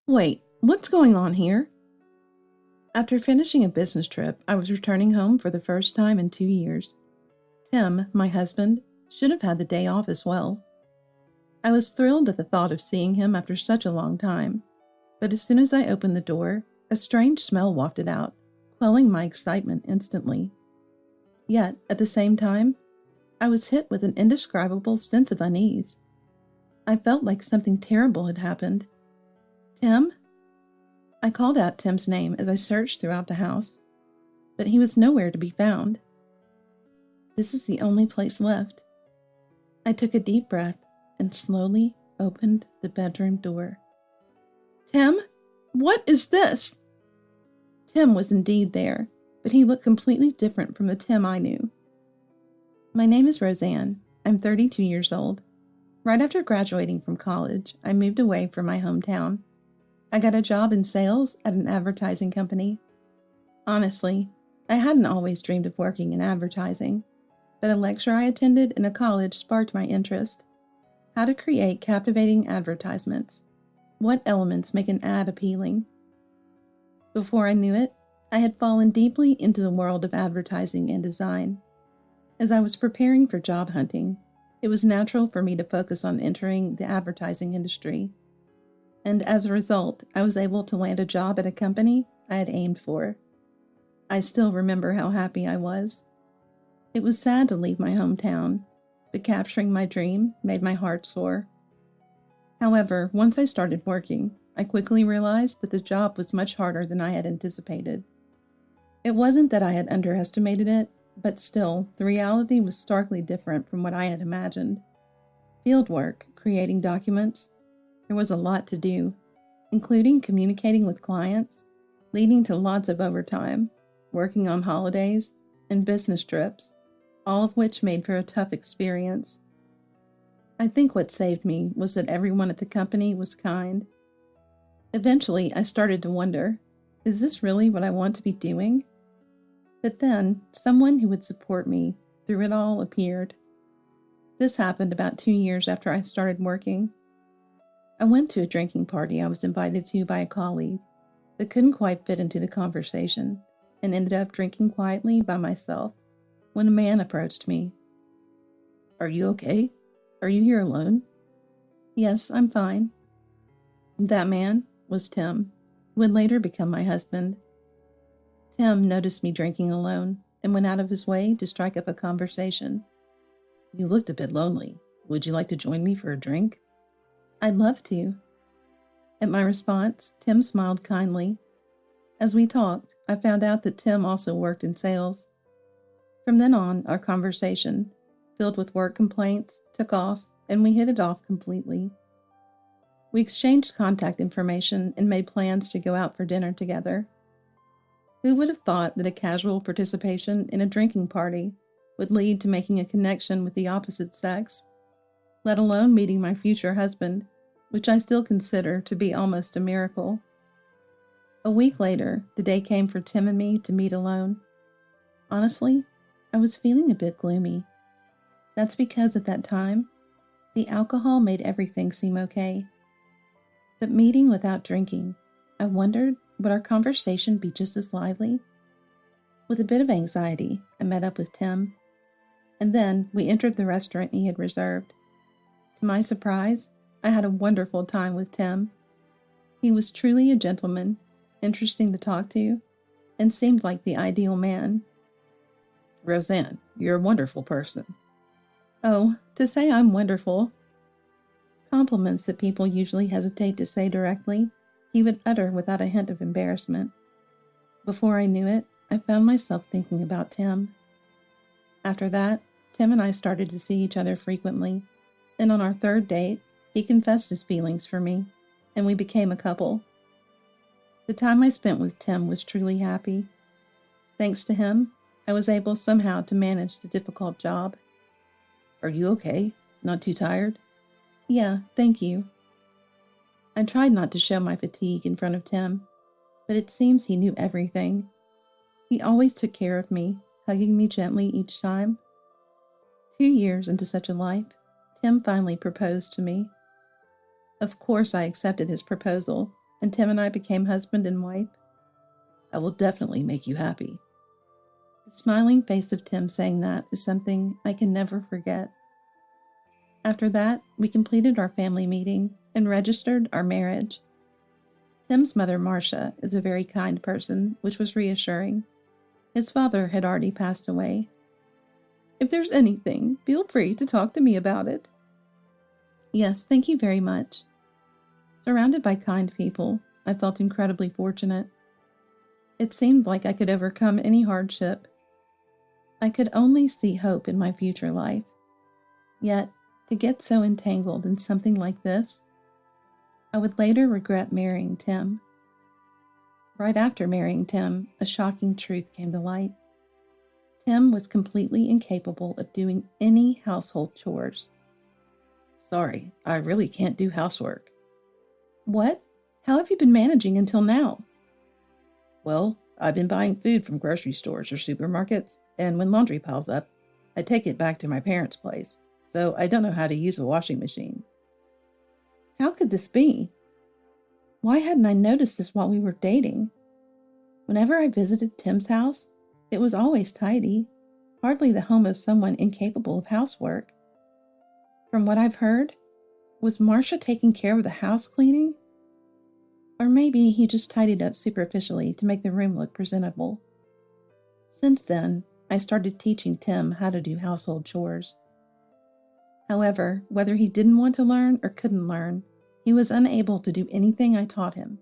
Wait, what's going on here? After finishing a business trip, I was returning home for the first time in 2 years. Tim, my husband, should have had the day off as well. I was thrilled at the thought of seeing him after such a long time, but as soon as I opened the door, a strange smell wafted out, quelling my excitement instantly. Yet, at the same time, I was hit with an indescribable sense of unease. I felt like something terrible had happened. Tim? I called out Tim's name as I searched throughout the house, but he was nowhere to be found. This is the only place left. I took a deep breath and slowly opened the bedroom door. Tim? What is this? Tim was indeed there, but he looked completely different from the Tim I knew. My name is Roseanne. I'm 32 years old. Right after graduating from college, I moved away from my hometown. I got a job in sales at an advertising company. Honestly, I hadn't always dreamed of working in advertising, but a lecture I attended in a college sparked my interest. How to create captivating advertisements. What elements make an ad appealing? Before I knew it, I had fallen deeply into the world of advertising and design. As I was preparing for job hunting, it was natural for me to focus on entering the advertising industry. And as a result, I was able to land a job at a company I had aimed for. I still remember how happy I was. It was sad to leave my hometown, but capturing my dream made my heart soar. However, once I started working, I quickly realized that the job was much harder than I had anticipated. It wasn't that I had underestimated it, but still, the reality was starkly different from what I had imagined. Field work, creating documents, there was a lot to do, including communicating with clients, leading to lots of overtime, working on holidays, and business trips, all of which made for a tough experience. I think what saved me was that everyone at the company was kind. Eventually, I started to wonder, is this really what I want to be doing? But then, someone who would support me through it all appeared. This happened about 2 years after I started working. I went to a drinking party I was invited to by a colleague, but couldn't quite fit into the conversation, and ended up drinking quietly by myself when a man approached me. Are you okay? Are you here alone? Yes, I'm fine. That man was Tim, who would later become my husband. Tim noticed me drinking alone and went out of his way to strike up a conversation. You looked a bit lonely. Would you like to join me for a drink? I'd love to. At my response, Tim smiled kindly. As we talked, I found out that Tim also worked in sales. From then on, our conversation, filled with work complaints, took off, and we hit it off completely. We exchanged contact information and made plans to go out for dinner together. Who would have thought that a casual participation in a drinking party would lead to making a connection with the opposite sex, let alone meeting my future husband, which I still consider to be almost a miracle. A week later, the day came for Tim and me to meet alone. Honestly, I was feeling a bit gloomy. That's because at that time, the alcohol made everything seem okay. But meeting without drinking, I wondered, would our conversation be just as lively? With a bit of anxiety, I met up with Tim, and then we entered the restaurant he had reserved. To my surprise, I had a wonderful time with Tim. He was truly a gentleman, interesting to talk to, and seemed like the ideal man. Roseanne, you're a wonderful person. Oh, to say I'm wonderful. Compliments that people usually hesitate to say directly, he would utter without a hint of embarrassment. Before I knew it, I found myself thinking about Tim. After that, Tim and I started to see each other frequently, and on our third date, he confessed his feelings for me, and we became a couple. The time I spent with Tim was truly happy. Thanks to him, I was able somehow to manage the difficult job. Are you okay? Not too tired? Yeah, thank you. I tried not to show my fatigue in front of Tim, but it seems he knew everything. He always took care of me, hugging me gently each time. 2 years into such a life, Tim finally proposed to me. Of course I accepted his proposal, and Tim and I became husband and wife? I will definitely make you happy. The smiling face of Tim saying that is something I can never forget. After that, we completed our family meeting and registered our marriage. Tim's mother, Marcia, is a very kind person, which was reassuring. His father had already passed away. If there's anything, feel free to talk to me about it. Yes, thank you very much. Surrounded by kind people, I felt incredibly fortunate. It seemed like I could overcome any hardship. I could only see hope in my future life. Yet, to get so entangled in something like this, I would later regret marrying Tim. Right after marrying Tim, a shocking truth came to light. Tim was completely incapable of doing any household chores. Sorry, I really can't do housework. What? How have you been managing until now? Well, I've been buying food from grocery stores or supermarkets, and when laundry piles up, I take it back to my parents' place, so I don't know how to use a washing machine. How could this be? Why hadn't I noticed this while we were dating? Whenever I visited Tim's house, it was always tidy, hardly the home of someone incapable of housework. From what I've heard, was Marcia taking care of the house cleaning? Or maybe he just tidied up superficially to make the room look presentable. Since then, I started teaching Tim how to do household chores. However, whether he didn't want to learn or couldn't learn, he was unable to do anything I taught him.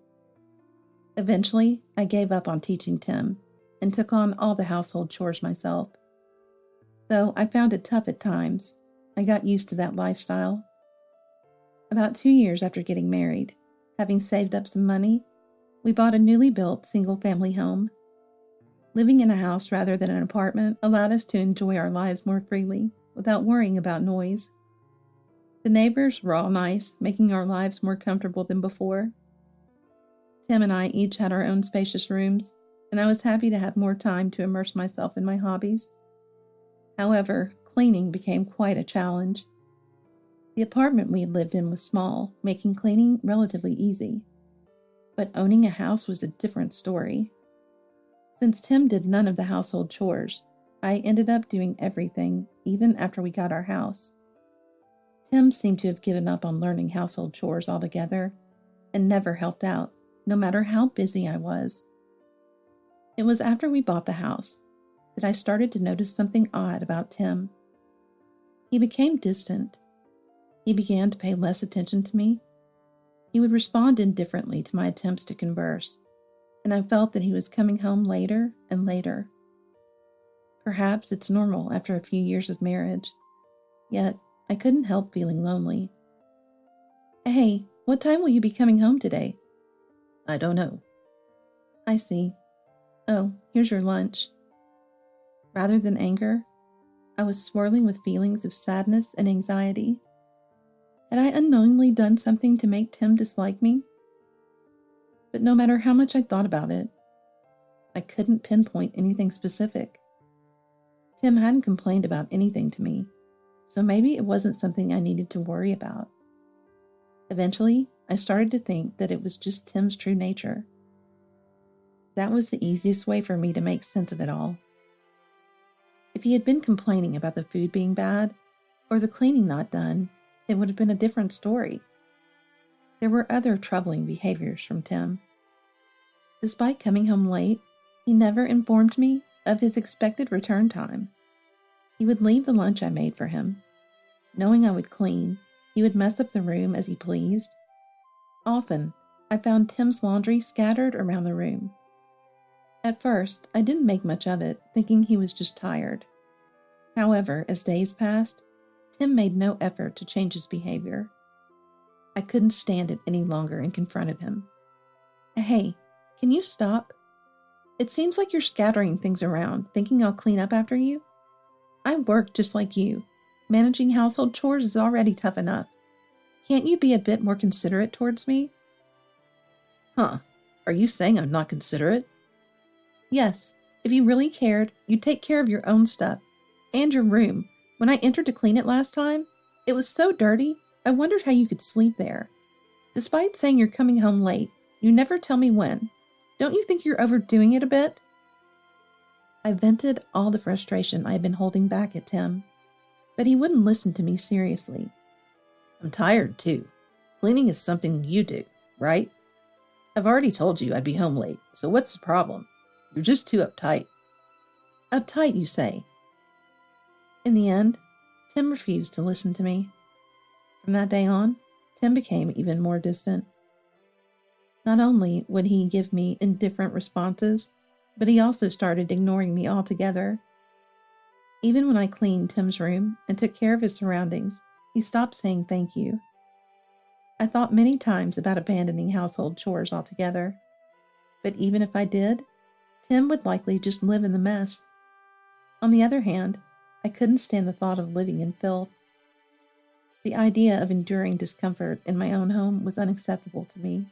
Eventually, I gave up on teaching Tim and took on all the household chores myself. Though I found it tough at times, I got used to that lifestyle. About 2 years after getting married, having saved up some money, we bought a newly built single-family home. Living in a house rather than an apartment allowed us to enjoy our lives more freely without worrying about noise. The neighbors were all nice, making our lives more comfortable than before. Tim and I each had our own spacious rooms, and I was happy to have more time to immerse myself in my hobbies. However, cleaning became quite a challenge. The apartment we had lived in was small, making cleaning relatively easy. But owning a house was a different story. Since Tim did none of the household chores, I ended up doing everything, even after we got our house. Tim seemed to have given up on learning household chores altogether, and never helped out, no matter how busy I was. It was after we bought the house that I started to notice something odd about Tim. He became distant. He began to pay less attention to me. He would respond indifferently to my attempts to converse, and I felt that he was coming home later and later. Perhaps it's normal after a few years of marriage, yet I couldn't help feeling lonely. Hey, what time will you be coming home today? I don't know. I see. Oh, here's your lunch. Rather than anger, I was swirling with feelings of sadness and anxiety. Had I unknowingly done something to make Tim dislike me? But no matter how much I thought about it, I couldn't pinpoint anything specific. Tim hadn't complained about anything to me, so maybe it wasn't something I needed to worry about. Eventually, I started to think that it was just Tim's true nature. That was the easiest way for me to make sense of it all. If he had been complaining about the food being bad, or the cleaning not done, it would have been a different story. There were other troubling behaviors from Tim. Despite coming home late, he never informed me of his expected return time. He would leave the lunch I made for him. Knowing I would clean, he would mess up the room as he pleased. Often, I found Tim's laundry scattered around the room. At first, I didn't make much of it, thinking he was just tired. However, as days passed, Tim made no effort to change his behavior. I couldn't stand it any longer and confronted him. Hey, can you stop? It seems like you're scattering things around, thinking I'll clean up after you. I work just like you. Managing household chores is already tough enough. Can't you be a bit more considerate towards me? Huh, are you saying I'm not considerate? Yes, if you really cared, you'd take care of your own stuff. And your room. When I entered to clean it last time, it was so dirty, I wondered how you could sleep there. Despite saying you're coming home late, You never tell me when. Don't you think you're overdoing it a bit? I vented all the frustration I had been holding back at Tim, but he wouldn't listen to me seriously. I'm tired, too. Cleaning is something you do, right? I've already told you I'd be home late, so what's the problem? You're just too uptight. Uptight, you say? In the end, Tim refused to listen to me. From that day on, Tim became even more distant. Not only would he give me indifferent responses, but he also started ignoring me altogether. Even when I cleaned Tim's room and took care of his surroundings, he stopped saying thank you. I thought many times about abandoning household chores altogether, but even if I did, Tim would likely just live in the mess. On the other hand, I couldn't stand the thought of living in filth. The idea of enduring discomfort in my own home was unacceptable to me.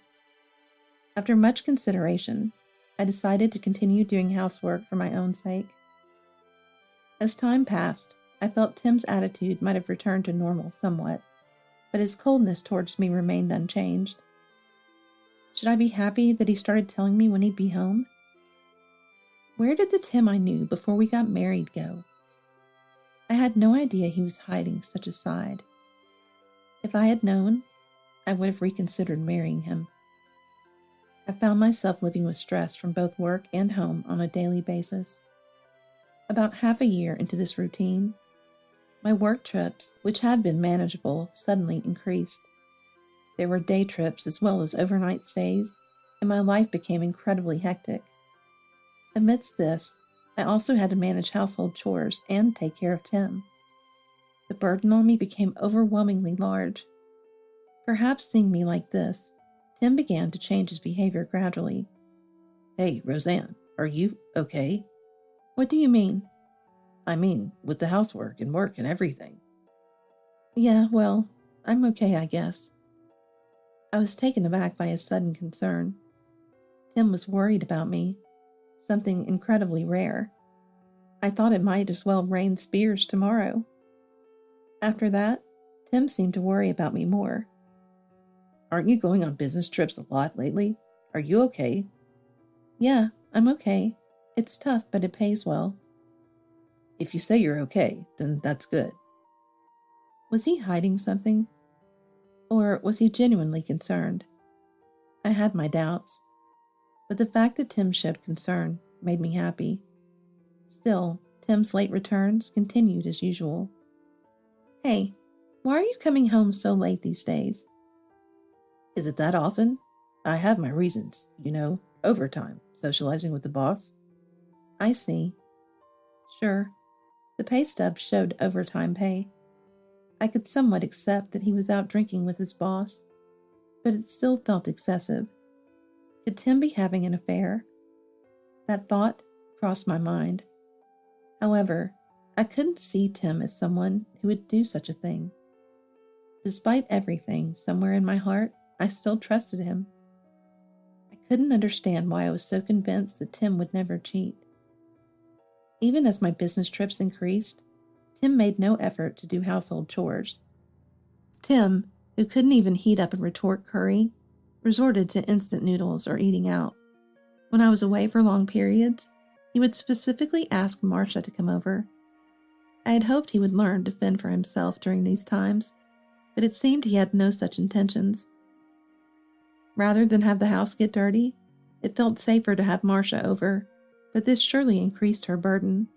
After much consideration, I decided to continue doing housework for my own sake. As time passed, I felt Tim's attitude might have returned to normal somewhat, but his coldness towards me remained unchanged. Should I be happy that he started telling me when he'd be home? Where did the Tim I knew before we got married go? I had no idea he was hiding such a side. If I had known, I would have reconsidered marrying him. I found myself living with stress from both work and home on a daily basis. About half a year into this routine, my work trips, which had been manageable, suddenly increased. There were day trips as well as overnight stays, and my life became incredibly hectic. Amidst this, I also had to manage household chores and take care of Tim. The burden on me became overwhelmingly large. Perhaps seeing me like this, Tim began to change his behavior gradually. Hey, Roseanne, are you okay? What do you mean? I mean, with the housework and work and everything. Yeah, well, I'm okay, I guess. I was taken aback by his sudden concern. Tim was worried about me, something incredibly rare. I thought it might as well rain spears tomorrow. After that, Tim seemed to worry about me more. Aren't you going on business trips a lot lately? Are you okay? Yeah, I'm okay. It's tough, but it pays well. If you say you're okay, then that's good. Was he hiding something? Or was he genuinely concerned? I had my doubts, but the fact that Tim showed concern made me happy. Still, Tim's late returns continued as usual. Hey, why are you coming home so late these days? Is it that often? I have my reasons, overtime, socializing with the boss. I see. Sure, the pay stub showed overtime pay. I could somewhat accept that he was out drinking with his boss, but it still felt excessive. Could Tim be having an affair? That thought crossed my mind. However, I couldn't see Tim as someone who would do such a thing. Despite everything, somewhere in my heart, I still trusted him. I couldn't understand why I was so convinced that Tim would never cheat. Even as my business trips increased, Tim made no effort to do household chores. Tim, who couldn't even heat up a retort curry, resorted to instant noodles or eating out. When I was away for long periods, he would specifically ask Marcia to come over. I had hoped he would learn to fend for himself during these times, but it seemed he had no such intentions. Rather than have the house get dirty, it felt safer to have Marcia over, but this surely increased her burden.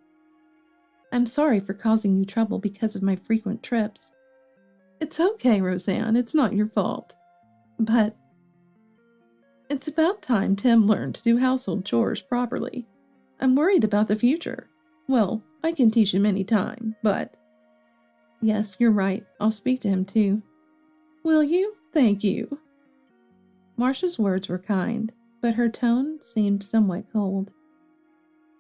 I'm sorry for causing you trouble because of my frequent trips. It's okay, Roseanne, it's not your fault. But it's about time Tim learned to do household chores properly. I'm worried about the future. Well, I can teach him any time, but... Yes, you're right. I'll speak to him too. Will you? Thank you. Marcia's words were kind, but her tone seemed somewhat cold.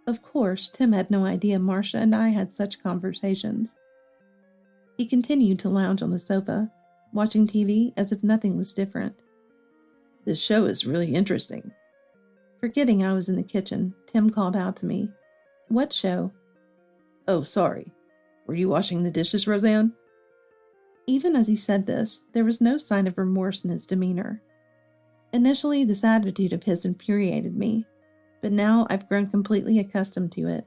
Of course, Tim had no idea Marcia and I had such conversations. He continued to lounge on the sofa, watching TV as if nothing was different. This show is really interesting. Forgetting I was in the kitchen, Tim called out to me. What show? Oh, sorry. Were you washing the dishes, Roseanne? Even as he said this, there was no sign of remorse in his demeanor. Initially, this attitude of his infuriated me, but now I've grown completely accustomed to it.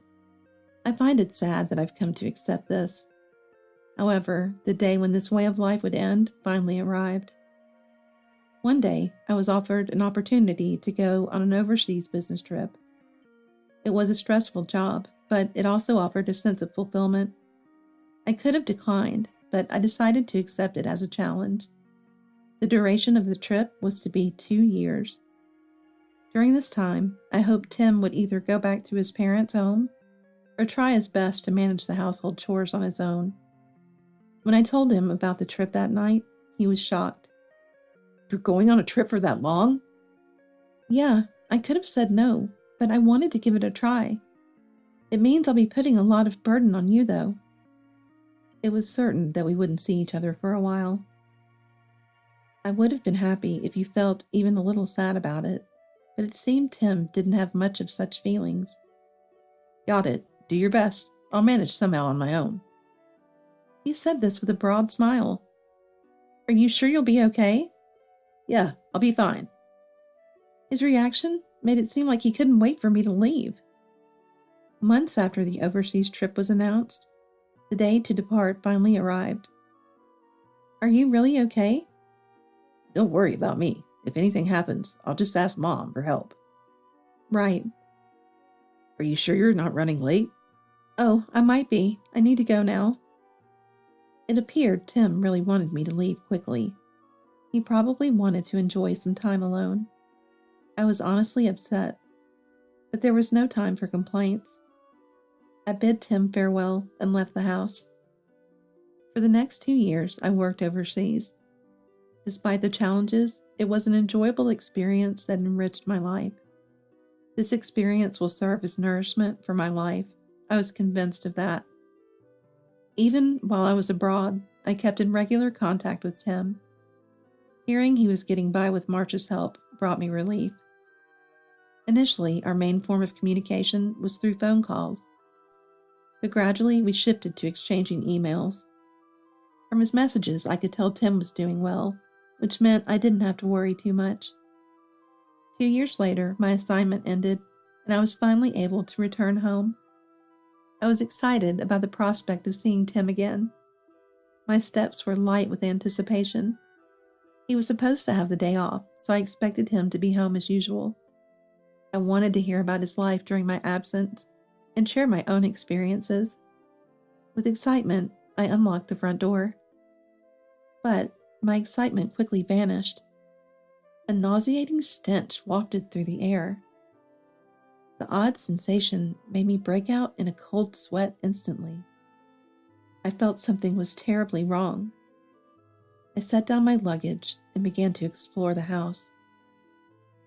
I find it sad that I've come to accept this. However, the day when this way of life would end finally arrived. One day, I was offered an opportunity to go on an overseas business trip. It was a stressful job, but it also offered a sense of fulfillment. I could have declined, but I decided to accept it as a challenge. The duration of the trip was to be 2 years. During this time, I hoped Tim would either go back to his parents' home or try his best to manage the household chores on his own. When I told him about the trip that night, he was shocked. "You're going on a trip for that long?" "Yeah, I could have said no, but I wanted to give it a try. It means I'll be putting a lot of burden on you, though." It was certain that we wouldn't see each other for a while. I would have been happy if you felt even a little sad about it, but it seemed Tim didn't have much of such feelings. "Got it. Do your best. I'll manage somehow on my own." He said this with a broad smile. "Are you sure you'll be okay?" "Yeah, I'll be fine." His reaction made it seem like he couldn't wait for me to leave. Months after the overseas trip was announced, the day to depart finally arrived. "Are you really okay?" "Don't worry about me. If anything happens, I'll just ask Mom for help." "Right." "Are you sure you're not running late?" "Oh, I might be. I need to go now." It appeared Tim really wanted me to leave quickly. He probably wanted to enjoy some time alone. I was honestly upset, but there was no time for complaints. I bid Tim farewell and left the house. For the next 2 years, I worked overseas. Despite the challenges, it was an enjoyable experience that enriched my life. This experience will serve as nourishment for my life. I was convinced of that. Even while I was abroad, I kept in regular contact with Tim. Hearing he was getting by with March's help brought me relief. Initially, our main form of communication was through phone calls, but gradually we shifted to exchanging emails. From his messages, I could tell Tim was doing well, which meant I didn't have to worry too much. 2 years later, my assignment ended, and I was finally able to return home. I was excited about the prospect of seeing Tim again. My steps were light with anticipation. He was supposed to have the day off, so I expected him to be home as usual. I wanted to hear about his life during my absence and share my own experiences. With excitement, I unlocked the front door. But my excitement quickly vanished. A nauseating stench wafted through the air. The odd sensation made me break out in a cold sweat instantly. I felt something was terribly wrong. I set down my luggage and began to explore the house.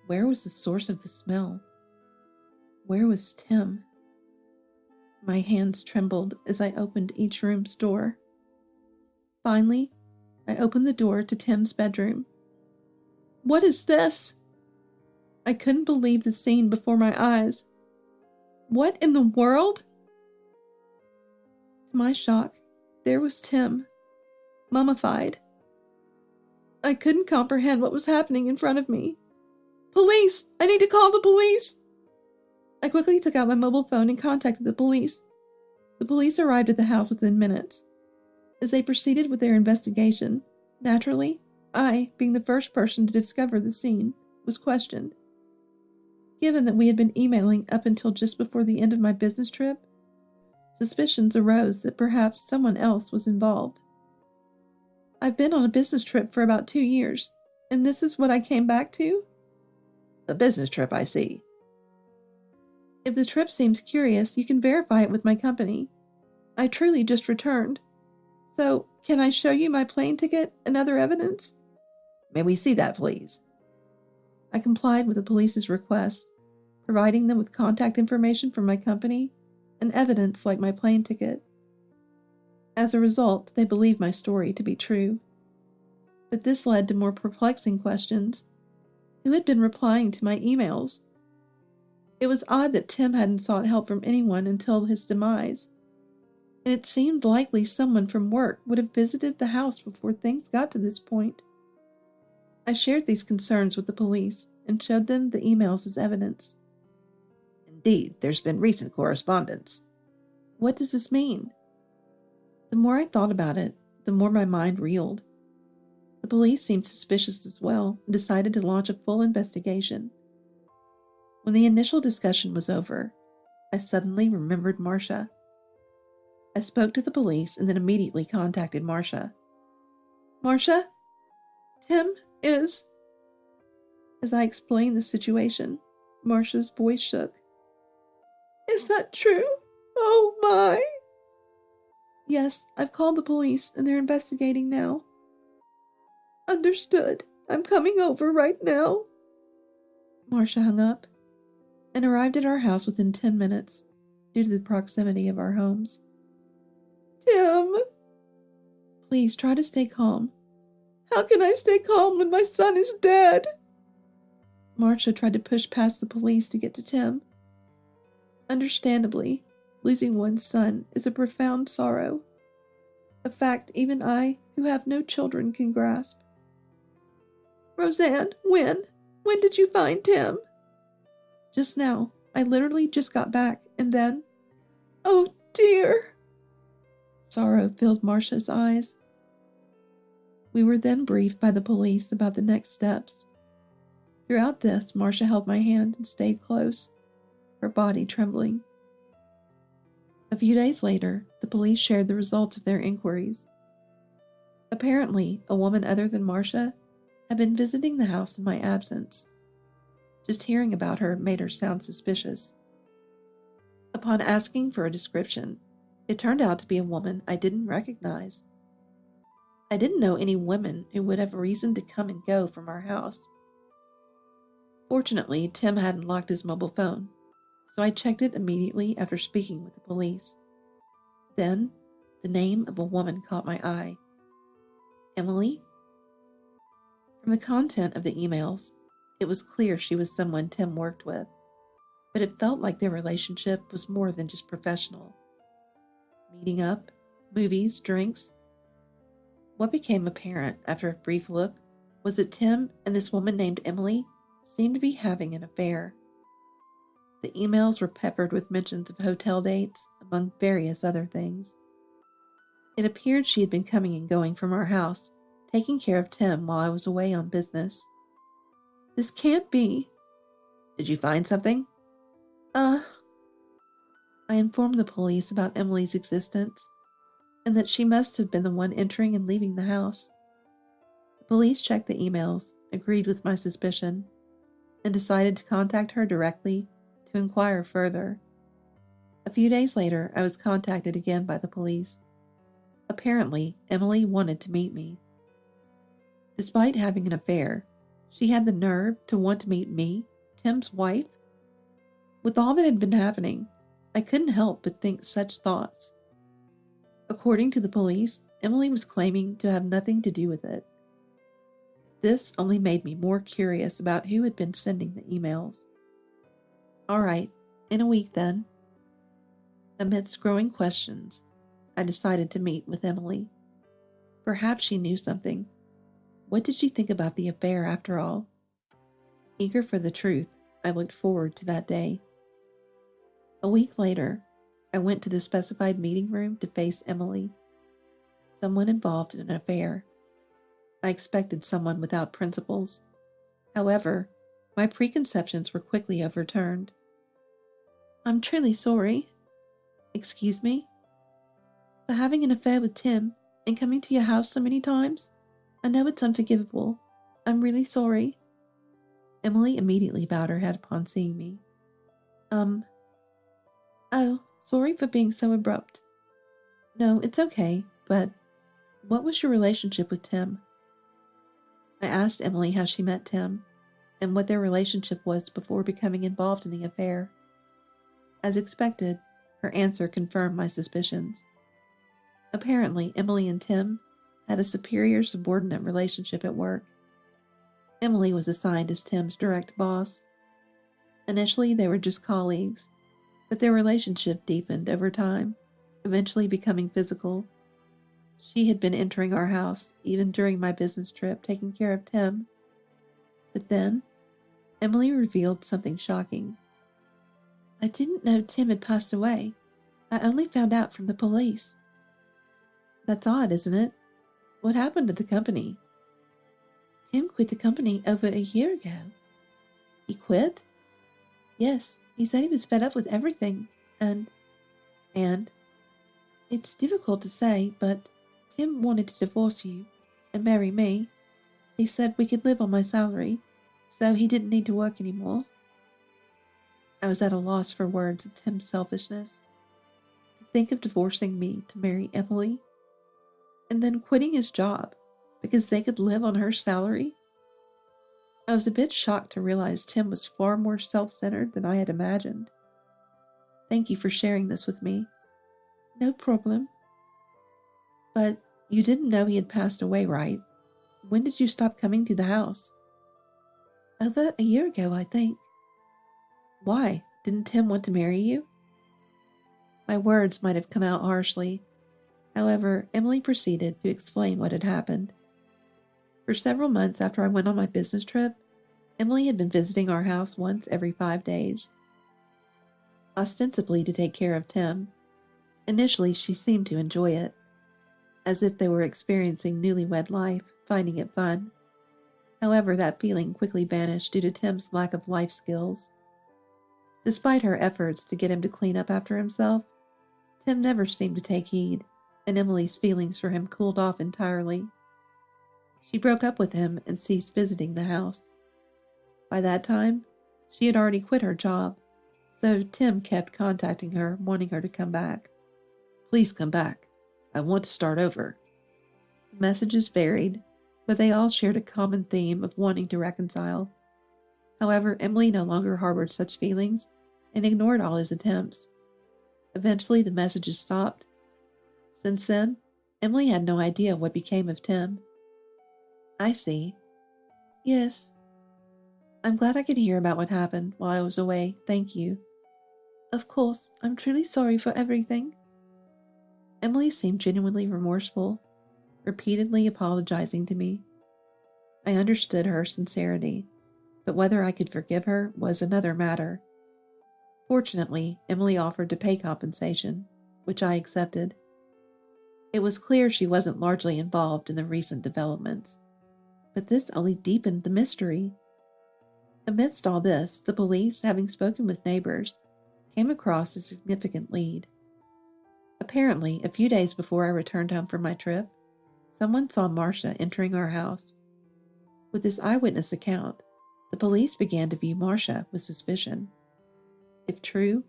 Where was the source of the smell? Where was Tim? My hands trembled as I opened each room's door. Finally, I opened the door to Tim's bedroom. What is this? I couldn't believe the scene before my eyes. What in the world? To my shock, there was Tim, mummified. I couldn't comprehend what was happening in front of me. Police! I need to call the police! I quickly took out my mobile phone and contacted the police. The police arrived at the house within minutes. As they proceeded with their investigation, naturally, I, being the first person to discover the scene, was questioned. Given that we had been emailing up until just before the end of my business trip, suspicions arose that perhaps someone else was involved. I've been on a business trip for about 2 years, and this is what I came back to? A business trip, I see. If the trip seems curious, you can verify it with my company. I truly just returned. So, can I show you my plane ticket and other evidence? May we see that, please? I complied with the police's request, providing them with contact information from my company and evidence like my plane ticket. As a result, they believed my story to be true. But this led to more perplexing questions. Who had been replying to my emails? It was odd that Tim hadn't sought help from anyone until his demise, and it seemed likely someone from work would have visited the house before things got to this point. I shared these concerns with the police and showed them the emails as evidence. Indeed, there's been recent correspondence. What does this mean? The more I thought about it, the more my mind reeled. The police seemed suspicious as well and decided to launch a full investigation. When the initial discussion was over, I suddenly remembered Marcia. I spoke to the police and then immediately contacted Marcia. Marcia, Tim is... As I explained the situation, Marcia's voice shook. Is that true? Oh my! Yes, I've called the police and they're investigating now. Understood. I'm coming over right now. Marcia hung up and arrived at our house within 10 minutes due to the proximity of our homes. Tim! Please try to stay calm. How can I stay calm when my son is dead? Marcia tried to push past the police to get to Tim. Understandably, losing one's son is a profound sorrow, a fact even I, who have no children, can grasp. Roseanne, when? When did you find Tim? Just now. I literally just got back, and then... Oh, dear! Sorrow filled Marcia's eyes. We were then briefed by the police about the next steps. Throughout this, Marcia held my hand and stayed close, her body trembling. A few days later, the police shared the results of their inquiries. Apparently, a woman other than Marcia had been visiting the house in my absence. Just hearing about her made her sound suspicious. Upon asking for a description, it turned out to be a woman I didn't recognize. I didn't know any women who would have reason to come and go from our house. Fortunately, Tim hadn't locked his mobile phone, so I checked it immediately after speaking with the police. Then, the name of a woman caught my eye. Emily? From the content of the emails, it was clear she was someone Tim worked with, but it felt like their relationship was more than just professional. Meeting up, movies, drinks. What became apparent after a brief look was that Tim and this woman named Emily seemed to be having an affair. The emails were peppered with mentions of hotel dates, among various other things. It appeared she had been coming and going from our house, taking care of Tim while I was away on business. This can't be. Did you find something? I informed the police about Emily's existence, and that she must have been the one entering and leaving the house. The police checked the emails, agreed with my suspicion, and decided to contact her directly to inquire further. A few days later, I was contacted again by the police. Apparently, Emily wanted to meet me. Despite having an affair, she had the nerve to want to meet me, Tim's wife. With all that had been happening, I couldn't help but think such thoughts. According to the police, Emily was claiming to have nothing to do with it. This only made me more curious about who had been sending the emails. All right, in a week then. Amidst growing questions, I decided to meet with Emily. Perhaps she knew something. What did she think about the affair after all? Eager for the truth, I looked forward to that day. A week later, I went to the specified meeting room to face Emily. Someone involved in an affair. I expected someone without principles. However, my preconceptions were quickly overturned. I'm truly sorry. Excuse me? For having an affair with Tim and coming to your house so many times? I know it's unforgivable. I'm really sorry. Emily immediately bowed her head upon seeing me. Oh, sorry for being so abrupt. No, it's okay, but what was your relationship with Tim? I asked Emily how she met Tim and what their relationship was before becoming involved in the affair. As expected, her answer confirmed my suspicions. Apparently, Emily and Tim had a superior-subordinate relationship at work. Emily was assigned as Tim's direct boss. Initially, they were just colleagues, but their relationship deepened over time, eventually becoming physical. She had been entering our house even during my business trip, taking care of Tim, But then, Emily revealed something shocking. I didn't know Tim had passed away. I only found out from the police. That's odd, isn't it? What happened to the company? Tim quit the company over a year ago. He quit? Yes, he said he was fed up with everything, and it's difficult to say, but Tim wanted to divorce you and marry me. He said we could live on my salary, so he didn't need to work anymore. I was at a loss for words at Tim's selfishness. To think of divorcing me to marry Emily, and then quitting his job because they could live on her salary. I was a bit shocked to realize Tim was far more self-centered than I had imagined. Thank you for sharing this with me. No problem. But you didn't know he had passed away, right? When did you stop coming to the house? Over a year ago, I think. Why? Didn't Tim want to marry you? My words might have come out harshly. However, Emily proceeded to explain what had happened. For several months after I went on my business trip, Emily had been visiting our house once every 5 days, ostensibly to take care of Tim. Initially, she seemed to enjoy it, as if they were experiencing newlywed life, finding it fun. However, that feeling quickly vanished due to Tim's lack of life skills. Despite her efforts to get him to clean up after himself, Tim never seemed to take heed, and Emily's feelings for him cooled off entirely. She broke up with him and ceased visiting the house. By that time, she had already quit her job, so Tim kept contacting her, wanting her to come back. Please come back. I want to start over. The messages varied, but they all shared a common theme of wanting to reconcile. However, Emily no longer harbored such feelings and ignored all his attempts. Eventually, the messages stopped. Since then, Emily had no idea what became of Tim. I see. Yes. I'm glad I could hear about what happened while I was away, thank you. Of course, I'm truly sorry for everything. Emily seemed genuinely remorseful, repeatedly apologizing to me. I understood her sincerity, but whether I could forgive her was another matter. Fortunately, Emily offered to pay compensation, which I accepted. It was clear she wasn't largely involved in the recent developments, but this only deepened the mystery. Amidst all this, the police, having spoken with neighbors, came across a significant lead. Apparently, a few days before I returned home from my trip, someone saw Marcia entering our house. With this eyewitness account, the police began to view Marcia with suspicion. If true,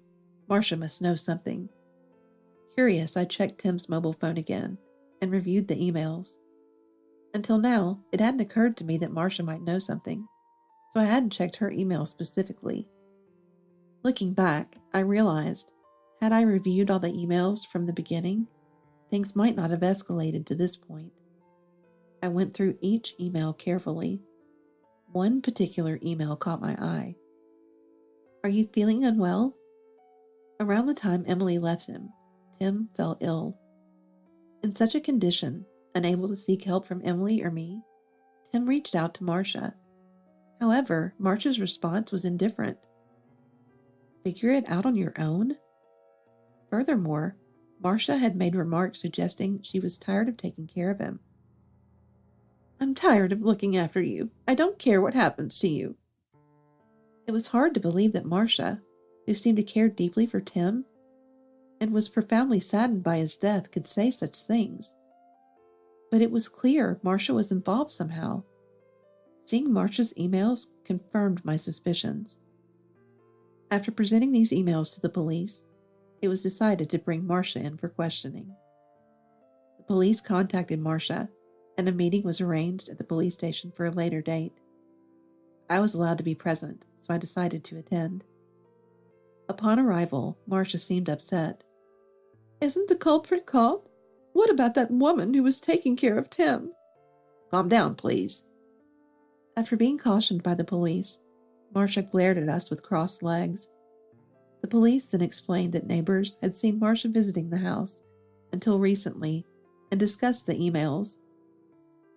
Marcia must know something. Curious, I checked Tim's mobile phone again and reviewed the emails. Until now, it hadn't occurred to me that Marcia might know something, so I hadn't checked her email specifically. Looking back, I realized, had I reviewed all the emails from the beginning, things might not have escalated to this point. I went through each email carefully. One particular email caught my eye. Are you feeling unwell? Around the time Emily left him, Tim fell ill. In such a condition, unable to seek help from Emily or me, Tim reached out to Marcia. However, Marcia's response was indifferent. Figure it out on your own? Furthermore, Marcia had made remarks suggesting she was tired of taking care of him. I'm tired of looking after you. I don't care what happens to you. It was hard to believe that Marcia, who seemed to care deeply for Tim and was profoundly saddened by his death, could say such things. But it was clear Marcia was involved somehow. Seeing Marcia's emails confirmed my suspicions. After presenting these emails to the police, it was decided to bring Marcia in for questioning. The police contacted Marcia, and a meeting was arranged at the police station for a later date. I was allowed to be present, so I decided to attend. Upon arrival, Marcia seemed upset. Isn't the culprit caught? What about that woman who was taking care of Tim? Calm down, please. After being cautioned by the police, Marcia glared at us with crossed legs. The police then explained that neighbors had seen Marcia visiting the house until recently and discussed the emails.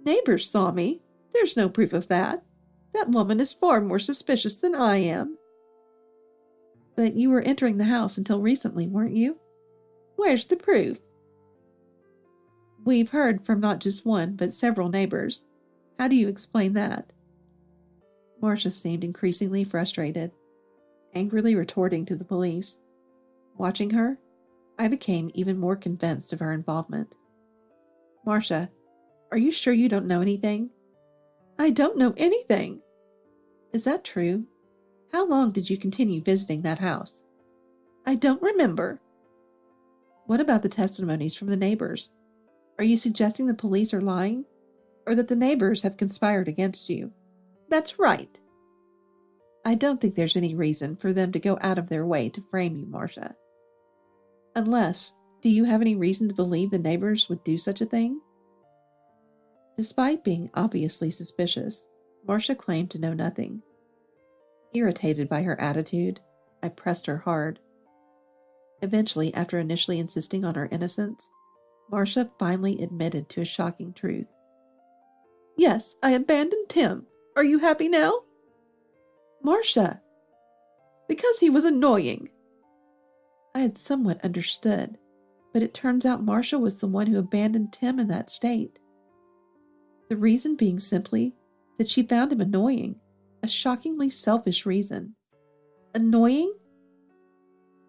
Neighbors saw me. There's no proof of that. That woman is far more suspicious than I am. But you were entering the house until recently, weren't you? Where's the proof? We've heard from not just one, but several neighbors. How do you explain that? Marcia seemed increasingly frustrated, angrily retorting to the police. Watching her, I became even more convinced of her involvement. Marcia, are you sure you don't know anything? I don't know anything. Is that true? How long did you continue visiting that house? I don't remember. What about the testimonies from the neighbors? Are you suggesting the police are lying? Or that the neighbors have conspired against you? That's right. I don't think there's any reason for them to go out of their way to frame you, Marcia. Unless, do you have any reason to believe the neighbors would do such a thing? Despite being obviously suspicious, Marcia claimed to know nothing. Irritated by her attitude, I pressed her hard. Eventually, after initially insisting on her innocence, Marcia finally admitted to a shocking truth. Yes, I abandoned Tim. Are you happy now? Marcia! Because he was annoying. I had somewhat understood, but it turns out Marcia was the one who abandoned Tim in that state. The reason being simply that she found him annoying, a shockingly selfish reason. Annoying?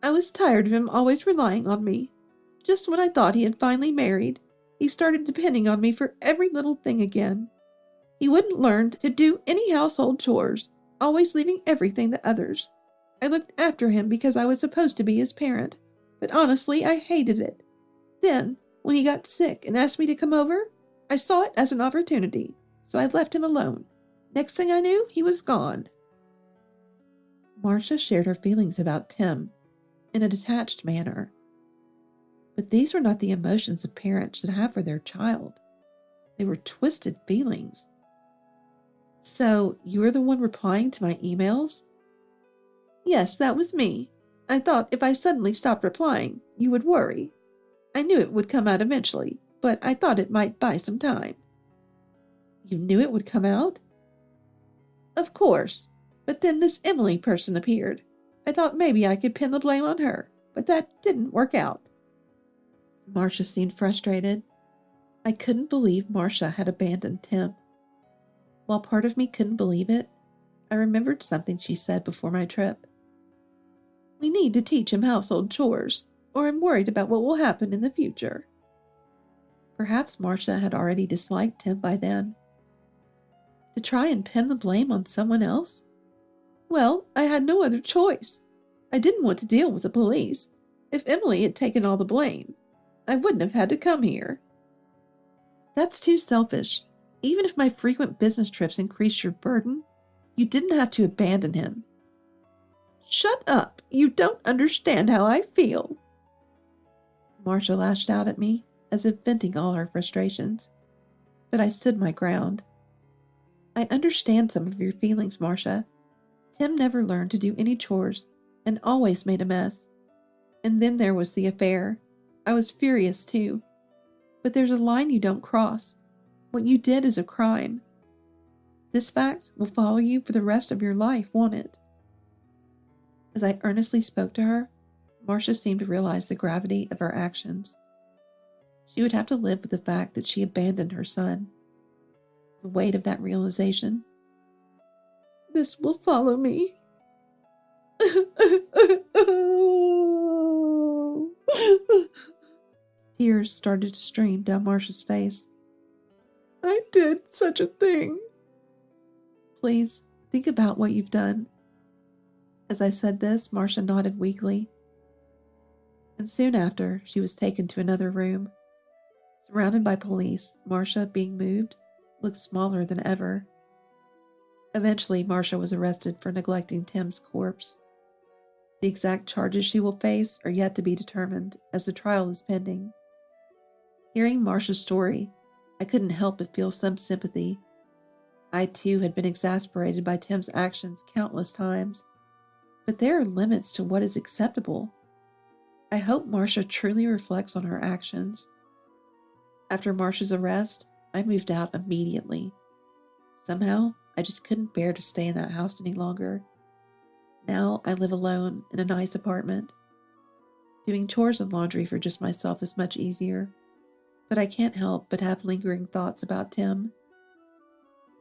I was tired of him always relying on me. Just when I thought he had finally married, he started depending on me for every little thing again. He wouldn't learn to do any household chores, always leaving everything to others. I looked after him because I was supposed to be his parent, but honestly, I hated it. Then, when he got sick and asked me to come over, I saw it as an opportunity, so I left him alone. Next thing I knew, he was gone. Marcia shared her feelings about Tim in a detached manner. But these were not the emotions of parents should have for their child. They were twisted feelings. So, you were the one replying to my emails? Yes, that was me. I thought if I suddenly stopped replying, you would worry. I knew it would come out eventually, but I thought it might buy some time. You knew it would come out? Of course. But then this Emily person appeared. I thought maybe I could pin the blame on her, but that didn't work out. Marcia seemed frustrated. I couldn't believe Marcia had abandoned Tim. While part of me couldn't believe it, I remembered something she said before my trip. We need to teach him household chores, or I'm worried about what will happen in the future. Perhaps Marcia had already disliked Tim by then. To try and pin the blame on someone else? Well, I had no other choice. I didn't want to deal with the police. If Emily had taken all the blame, I wouldn't have had to come here. That's too selfish. Even if my frequent business trips increased your burden, you didn't have to abandon him. Shut up. You don't understand how I feel. Marcia lashed out at me, as if venting all her frustrations. But I stood my ground. I understand some of your feelings, Marcia. Tim never learned to do any chores and always made a mess. And then there was the affair. I was furious too. But there's a line you don't cross. What you did is a crime. This fact will follow you for the rest of your life, won't it? As I earnestly spoke to her, Marcia seemed to realize the gravity of her actions. She would have to live with the fact that she abandoned her son. The weight of that realization. This will follow me. Tears started to stream down Marcia's face. I did such a thing. Please, think about what you've done. As I said this, Marcia nodded weakly. And soon after, she was taken to another room. Surrounded by police, Marcia, being moved, looked smaller than ever. Eventually, Marcia was arrested for neglecting Tim's corpse. The exact charges she will face are yet to be determined, as the trial is pending. Hearing Marcia's story, I couldn't help but feel some sympathy. I too had been exasperated by Tim's actions countless times, but there are limits to what is acceptable. I hope Marcia truly reflects on her actions. After Marcia's arrest, I moved out immediately. Somehow, I just couldn't bear to stay in that house any longer. Now I live alone in a nice apartment. Doing chores and laundry for just myself is much easier, but I can't help but have lingering thoughts about Tim.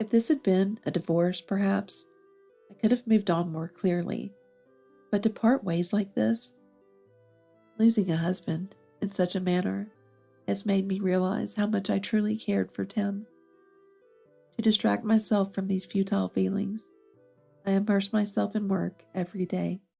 If this had been a divorce, perhaps, I could have moved on more clearly. But to part ways like this, losing a husband in such a manner, has made me realize how much I truly cared for Tim. To distract myself from these futile feelings, I immerse myself in work every day.